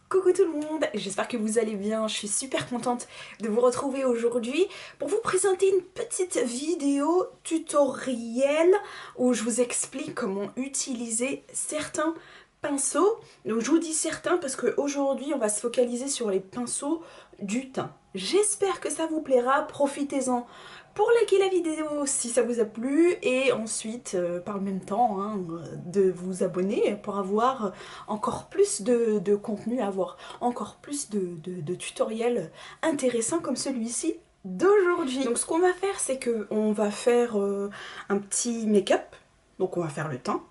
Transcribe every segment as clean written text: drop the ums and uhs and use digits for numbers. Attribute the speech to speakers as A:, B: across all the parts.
A: Coucou tout le monde, j'espère que vous allez bien, je suis super contente de vous retrouver aujourd'hui pour vous présenter une petite vidéo tutoriel où je vous explique comment utiliser certains pinceaux. Donc je vous dis certains parce qu'aujourd'hui on va se focaliser sur les pinceaux du teint. J'espère que ça vous plaira, profitez-en pour liker la vidéo si ça vous a plu et ensuite par le même temps de vous abonner pour avoir encore plus de contenu, avoir encore plus de tutoriels intéressants comme celui-ci d'aujourd'hui. Donc ce qu'on va faire, c'est que on va faire un petit make-up. Donc on va faire le teint.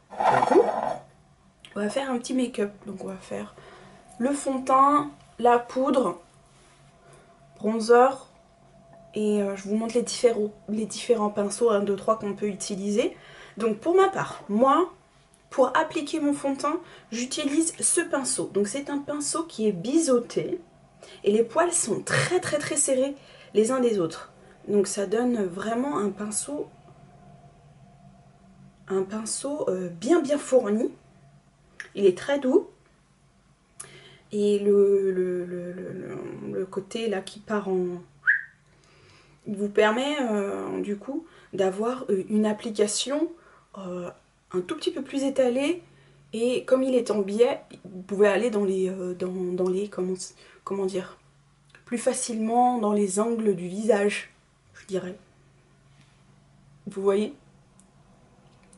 A: On va faire un petit make-up. Donc on va faire le fond de teint, la poudre, bronzer. Et je vous montre les différents pinceaux 1, 2, 3 qu'on peut utiliser. Donc pour ma part, moi, pour appliquer mon fond de teint, j'utilise ce pinceau. Donc c'est un pinceau qui est biseauté. Et les poils sont très serrés les uns des autres. Donc ça donne vraiment un pinceau bien fourni. Il est très doux. Et le côté là qui part en... Il vous permet du coup d'avoir une application un tout petit peu plus étalée. Et comme il est en biais, vous pouvez aller dans les comment dire, plus facilement dans les angles du visage, je dirais. Vous voyez?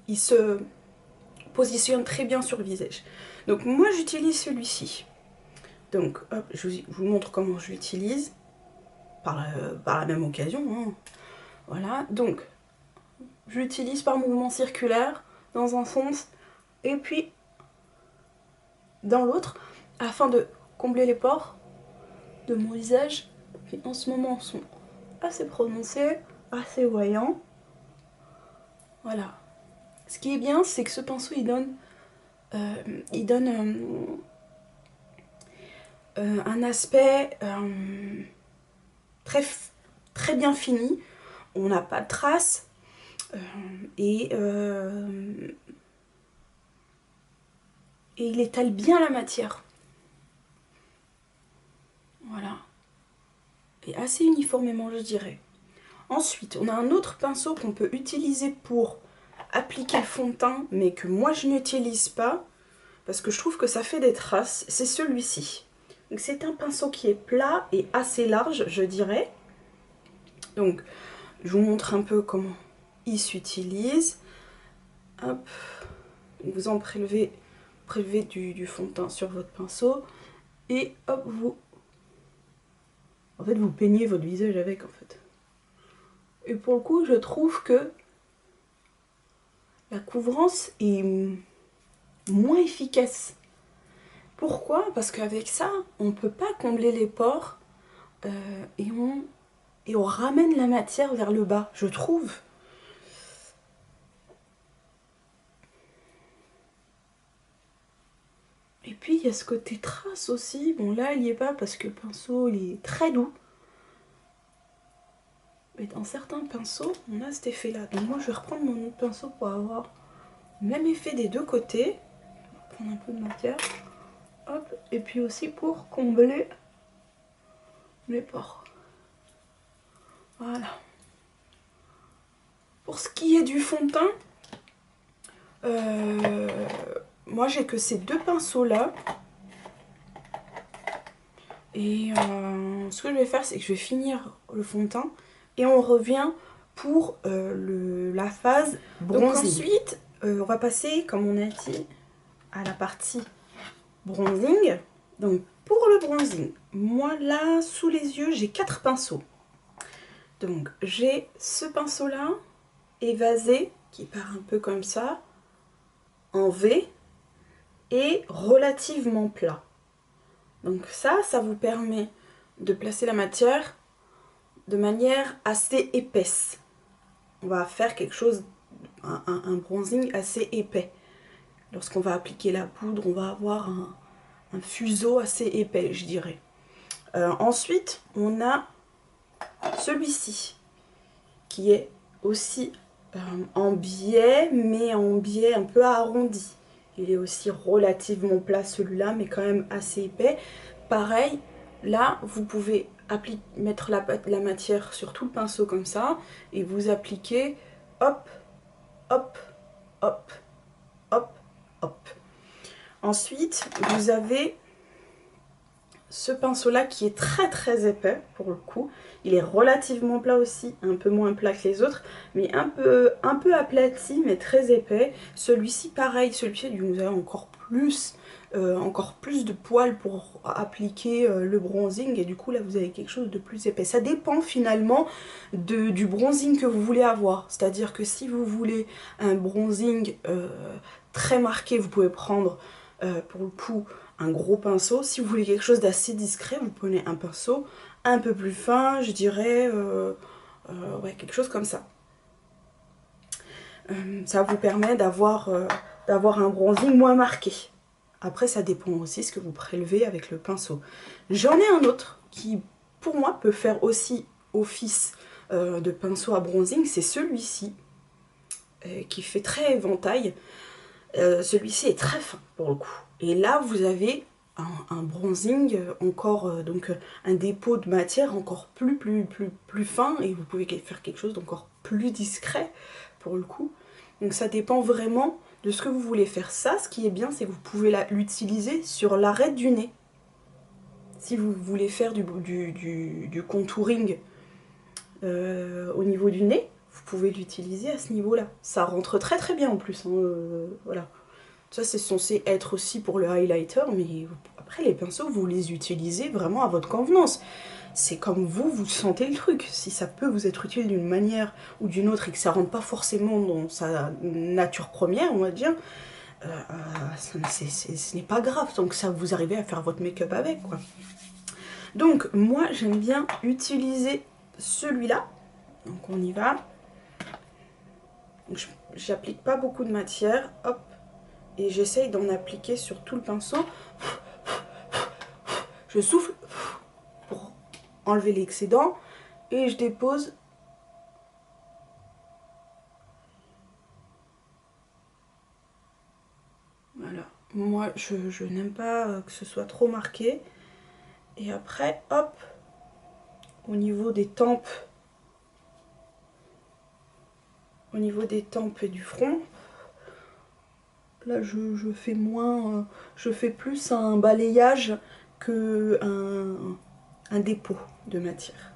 A: Il se positionne très bien sur le visage. Donc moi j'utilise celui-ci. Donc hop, je vous montre comment je l'utilise par la même occasion. Hein. Voilà, donc je l'utilise par mouvement circulaire dans un sens et puis dans l'autre afin de combler les pores de mon visage qui en ce moment sont assez prononcés, assez voyants. Voilà. Ce qui est bien, c'est que ce pinceau il donne un aspect très bien fini. On n'a pas de traces et il étale bien la matière. Voilà. Et assez uniformément, je dirais. Ensuite, on a un autre pinceau qu'on peut utiliser pour appliquer le fond de teint, mais que moi je n'utilise pas, parce que je trouve que ça fait des traces, c'est celui-ci. Donc c'est un pinceau qui est plat et assez large, je dirais. Donc, je vous montre un peu comment il s'utilise. Hop. Vous en prélevez du fond de teint sur votre pinceau. Et hop, vous peignez votre visage avec, en fait. Et pour le coup, je trouve que la couvrance est moins efficace. Pourquoi? Parce qu'avec ça, on ne peut pas combler les pores et on ramène la matière vers le bas, je trouve. Et puis il y a ce côté trace aussi. Bon là il n'y est pas parce que le pinceau il est très doux. Mais dans certains pinceaux on a cet effet là. Donc moi je vais reprendre mon autre pinceau pour avoir le même effet des deux côtés. On va prendre un peu de matière. Hop. Et puis aussi pour combler les pores. Voilà. Pour ce qui est du fond de teint, moi j'ai que ces deux pinceaux là. Et ce que je vais faire, c'est que je vais finir le fond de teint et on revient pour la phase bronzing. Donc ensuite, on va passer, comme on a dit, à la partie bronzing. Donc pour le bronzing, moi là, sous les yeux, j'ai 4 pinceaux. Donc j'ai ce pinceau là, évasé, qui part un peu comme ça, en V, et relativement plat. Donc ça vous permet de placer la matière de manière assez épaisse. On va faire quelque chose, un bronzing assez épais. Lorsqu'on va appliquer la poudre, on va avoir un fuseau assez épais, je dirais. Ensuite, on a celui-ci, qui est aussi en biais, mais en biais un peu arrondi. Il est aussi relativement plat celui-là, mais quand même assez épais. Pareil, là, vous pouvez mettre la matière sur tout le pinceau comme ça, et vous appliquez, hop, hop, hop, hop, hop. Ensuite, vous avez ce pinceau-là qui est très épais pour le coup. Il est relativement plat aussi, un peu moins plat que les autres, mais un peu aplati, mais très épais. Celui-ci, pareil, celui-ci, vous avez encore plus de poils pour appliquer le bronzing, et du coup là vous avez quelque chose de plus épais. Ça dépend finalement du bronzing que vous voulez avoir. C'est-à-dire que si vous voulez un bronzing très marqué, vous pouvez prendre pour le coup un gros pinceau. Si vous voulez quelque chose d'assez discret, vous prenez un pinceau un peu plus fin, je dirais ouais, quelque chose comme ça. Ça vous permet d'avoir un bronzing moins marqué. Après, ça dépend aussi ce que vous prélevez avec le pinceau. J'en ai un autre qui, pour moi, peut faire aussi office de pinceau à bronzing. C'est celui-ci, qui fait très éventail. Celui-ci est très fin, pour le coup. Et là, vous avez un bronzing encore, donc un dépôt de matière encore plus fin. Et vous pouvez faire quelque chose d'encore plus discret, pour le coup. Donc ça dépend vraiment de ce que vous voulez faire. Ça, ce qui est bien, c'est que vous pouvez l'utiliser sur l'arête du nez. Si vous voulez faire du contouring au niveau du nez, vous pouvez l'utiliser à ce niveau-là. Ça rentre très bien en plus. Hein, voilà. Ça, c'est censé être aussi pour le highlighter, mais après, les pinceaux, vous les utilisez vraiment à votre convenance. C'est comme vous sentez le truc. Si ça peut vous être utile d'une manière ou d'une autre et que ça rentre pas forcément dans sa nature première, on va dire, ce n'est pas grave tant que ça vous arrivez à faire votre make-up avec, quoi. Donc, moi, j'aime bien utiliser celui-là. Donc, on y va. J'applique pas beaucoup de matière, hop, et j'essaye d'en appliquer sur tout le pinceau. Je souffle pour enlever l'excédent et je dépose. Voilà, moi je n'aime pas que ce soit trop marqué. Et après, hop, au niveau des tempes, et du front, là je fais moins, je fais plus un balayage que un dépôt de matière.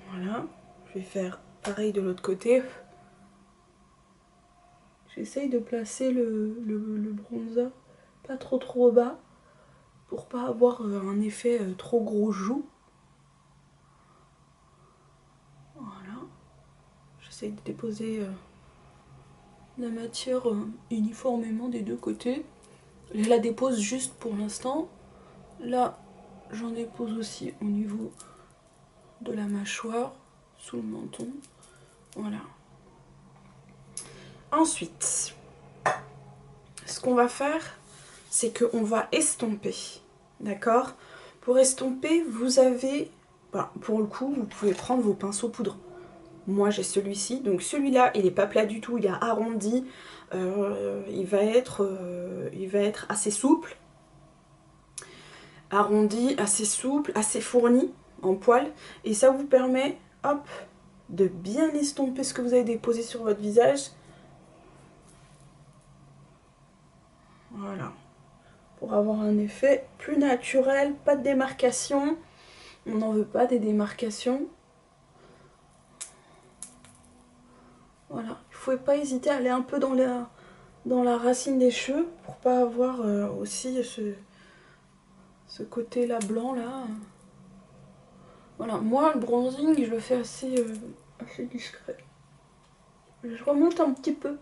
A: Voilà, je vais faire pareil de l'autre côté. J'essaye de placer le bronzer pas trop bas pour pas avoir un effet trop gros joue. Voilà, j'essaye de déposer la matière uniformément des deux côtés. Je la dépose juste pour l'instant. Là, j'en dépose aussi au niveau de la mâchoire, sous le menton. Voilà. Ensuite, ce qu'on va faire, c'est qu'on va estomper. D'accord? Pour estomper, vous avez, pour le coup, vous pouvez prendre vos pinceaux poudre. Moi, j'ai celui-ci. Donc celui-là, il n'est pas plat du tout, il est arrondi. Il va être assez souple. Arrondi, assez souple, assez fourni en poils. Et ça vous permet, hop, de bien estomper ce que vous avez déposé sur votre visage. Voilà. Pour avoir un effet plus naturel, pas de démarcation. On n'en veut pas des démarcations. Voilà. Il ne faut pas hésiter à aller un peu dans la racine des cheveux pour pas avoir aussi ce côté là blanc là. Voilà, moi le bronzing je le fais assez discret. Je remonte un petit peu.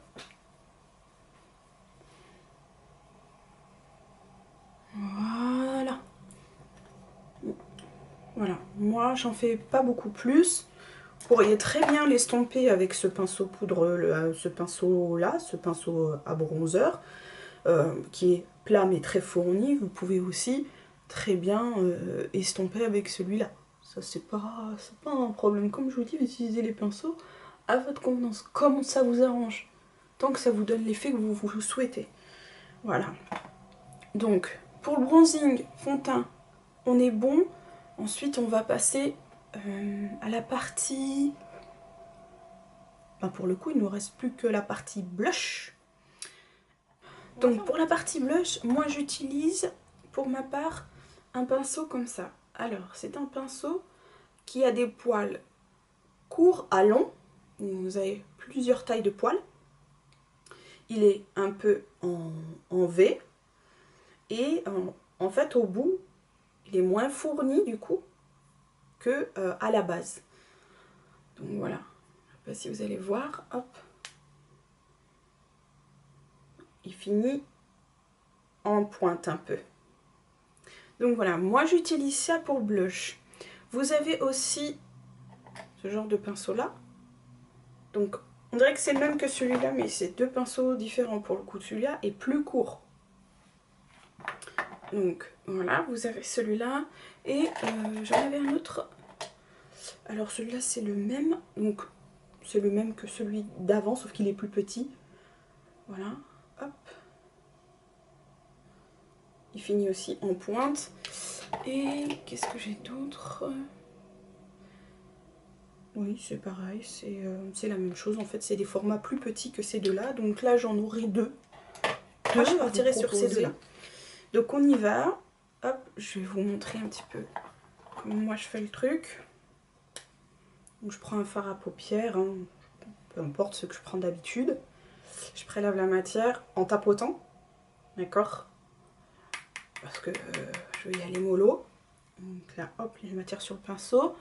A: Voilà. Voilà, moi j'en fais pas beaucoup plus. Vous pourriez très bien l'estomper avec ce pinceau poudre, ce pinceau là, ce pinceau à bronzer, qui est plat mais très fourni. Vous pouvez aussi très bien estomper avec celui-là. Ça c'est pas un problème. Comme je vous dis, vous utilisez les pinceaux à votre convenance, comme ça vous arrange. tant que ça vous donne l'effet que vous souhaitez. Voilà. Donc, pour le bronzing fond de teint, on est bon. Ensuite, on va passer à la partie... Ben, pour le coup, il ne nous reste plus que la partie blush. Donc, pour la partie blush, moi j'utilise, pour ma part, un pinceau comme ça. Alors, c'est un pinceau qui a des poils courts à longs. Vous avez plusieurs tailles de poils. Il est un peu en V. Et en fait, au bout, il est moins fourni du coup que à la base. Donc voilà. Je ne sais pas si vous allez voir. Hop. Il finit en pointe un peu. Donc voilà, moi j'utilise ça pour le blush. Vous avez aussi ce genre de pinceau là. Donc on dirait que c'est le même que celui-là, mais c'est deux pinceaux différents pour le coup. Celui-là est plus court. Donc voilà, vous avez celui-là. Et j'en avais un autre. Alors celui-là c'est le même. Donc c'est le même que celui d'avant, sauf qu'il est plus petit. Voilà, hop. Il finit aussi en pointe. Et qu'est-ce que j'ai d'autre? Oui, c'est pareil, c'est la même chose. En fait, c'est des formats plus petits que ces deux-là. Donc là, j'en aurai deux. Moi, je partirai sur ces deux-là. Donc on y va. Hop, je vais vous montrer un petit peu comment moi je fais le truc. Donc, je prends un fard à paupières, hein, peu importe ce que je prends d'habitude. Je prélève la matière en tapotant, d'accord? Parce que je vais y aller mollo. Donc là, hop, la matière sur le pinceau.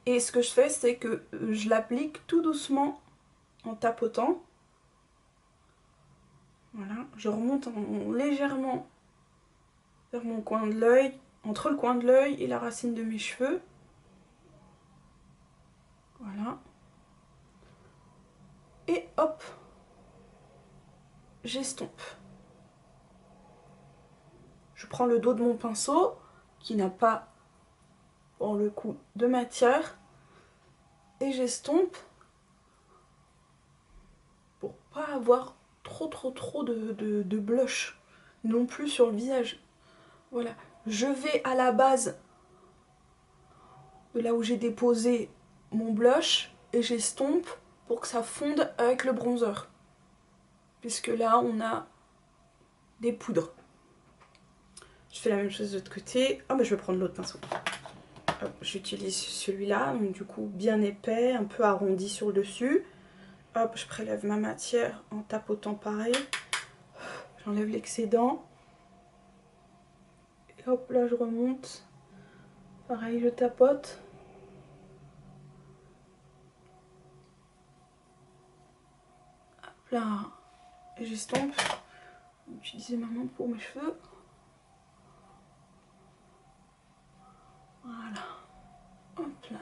A: Et ce que je fais, c'est que je l'applique tout doucement en tapotant. Voilà, je remonte légèrement vers mon coin de l'œil, entre le coin de l'œil et la racine de mes cheveux. Voilà. Et hop, j'estompe. Je prends le dos de mon pinceau, qui n'a pas, pour le coup, de matière, et j'estompe pour pas avoir trop de blush non plus sur le visage. Voilà, je vais à la base de là où j'ai déposé mon blush et j'estompe pour que ça fonde avec le bronzer. Puisque là, on a des poudres. Je fais la même chose de l'autre côté. Ah, mais je vais prendre l'autre pinceau. J'utilise celui-là, donc du coup bien épais, un peu arrondi sur le dessus. Hop, je prélève ma matière en tapotant pareil. J'enlève l'excédent. Et hop, là je remonte. Pareil, je tapote. Hop là, et j'estompe. Je vais utiliser ma main pour mes cheveux. Voilà. Hop là.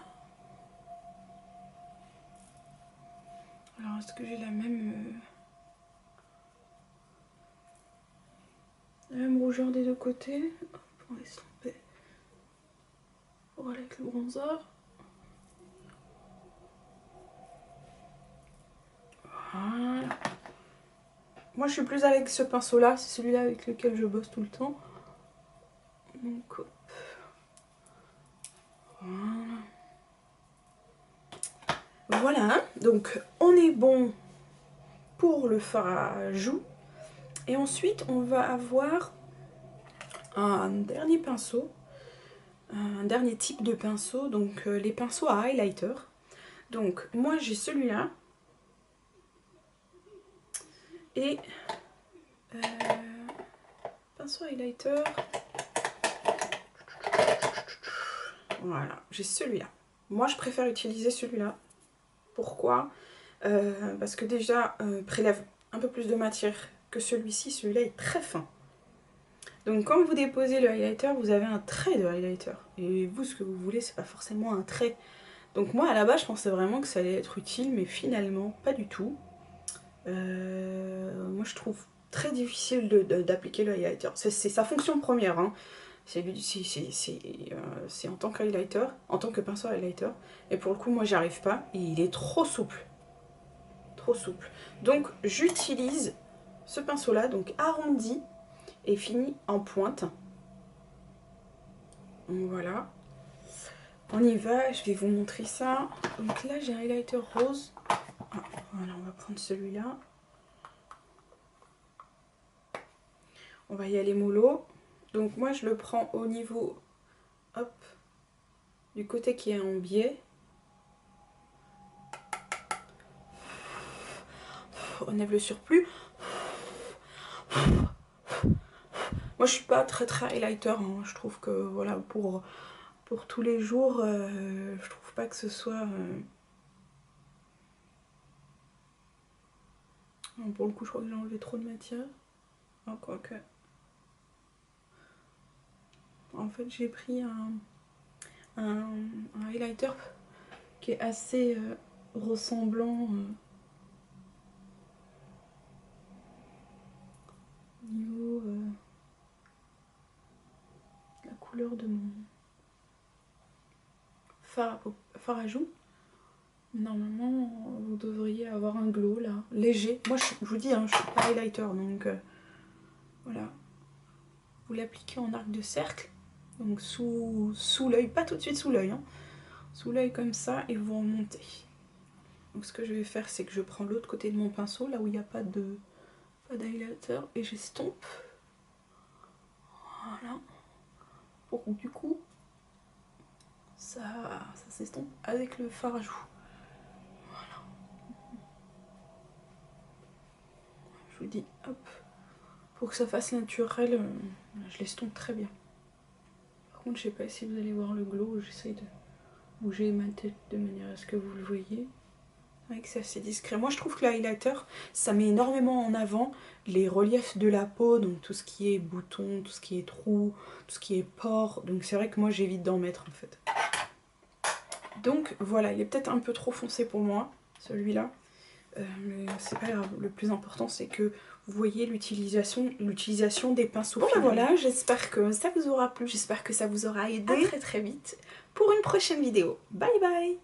A: Alors, est-ce que j'ai la même rougeur des deux côtés? Hop, on va estomper. Voilà, avec le bronzer. Voilà. Moi, je suis plus avec ce pinceau-là. C'est celui-là avec lequel je bosse tout le temps. Donc, hop. Voilà. Voilà, donc on est bon pour le fard à joues. Et ensuite, on va avoir un dernier pinceau, un dernier type de pinceau, donc les pinceaux à highlighter. Donc moi j'ai celui-là. Et pinceau highlighter. Voilà, j'ai celui-là. Moi je préfère utiliser celui-là. Pourquoi? Parce que déjà, prélève un peu plus de matière que celui-ci. Celui-là est très fin. Donc quand vous déposez le highlighter, vous avez un trait de highlighter. Et vous, ce que vous voulez, c'est pas forcément un trait. Donc moi, à la base, je pensais vraiment que ça allait être utile, mais finalement, pas du tout. Moi, je trouve très difficile d'appliquer le highlighter. C'est sa fonction première, hein. C'est en tant que highlighter, en tant que pinceau highlighter. Et pour le coup, moi, j'y arrive pas. Et il est trop souple. trop souple. Donc j'utilise ce pinceau là, donc arrondi et fini en pointe. Donc voilà. On y va, je vais vous montrer ça. Donc là j'ai un highlighter rose. Ah, voilà, on va prendre celui-là. On va y aller mollo. Donc moi je le prends au niveau, hop, du côté qui est en biais. On enlève le surplus. Moi je suis pas très highlighter, hein. Je trouve que voilà, pour tous les jours, je trouve pas que ce soit... Non, pour le coup je crois que j'ai enlevé trop de matière. Oh, quoique... En fait j'ai pris un highlighter qui est assez ressemblant au niveau la couleur de mon fard à joues. Normalement vous devriez avoir un glow là, léger. Moi je vous dis, hein, je suis pas highlighter, donc voilà. Vous l'appliquez en arc de cercle, donc sous l'œil, pas tout de suite sous l'œil, hein, sous l'œil comme ça, et vous remontez. Donc ce que je vais faire, c'est que je prends l'autre côté de mon pinceau, là où il n'y a pas d'highlighter, et j'estompe. Voilà. Pour que du coup, ça s'estompe avec le fard à joues. Voilà. Je vous dis, hop, pour que ça fasse naturel, je l'estompe très bien. Par contre, je sais pas si vous allez voir le glow, j'essaye de bouger ma tête de manière à ce que vous le voyez. Ouais, que c'est assez discret. Moi je trouve que le highlighter, ça met énormément en avant les reliefs de la peau, donc tout ce qui est boutons, tout ce qui est trous, tout ce qui est pores. Donc c'est vrai que moi j'évite d'en mettre en fait. Donc voilà, il est peut-être un peu trop foncé pour moi, celui-là. Mais c'est pas grave, le plus important c'est que vous voyez l'utilisation des pinceaux. Bon ben voilà, j'espère que ça vous aura plu, j'espère que ça vous aura aidé. À très vite pour une prochaine vidéo. Bye bye.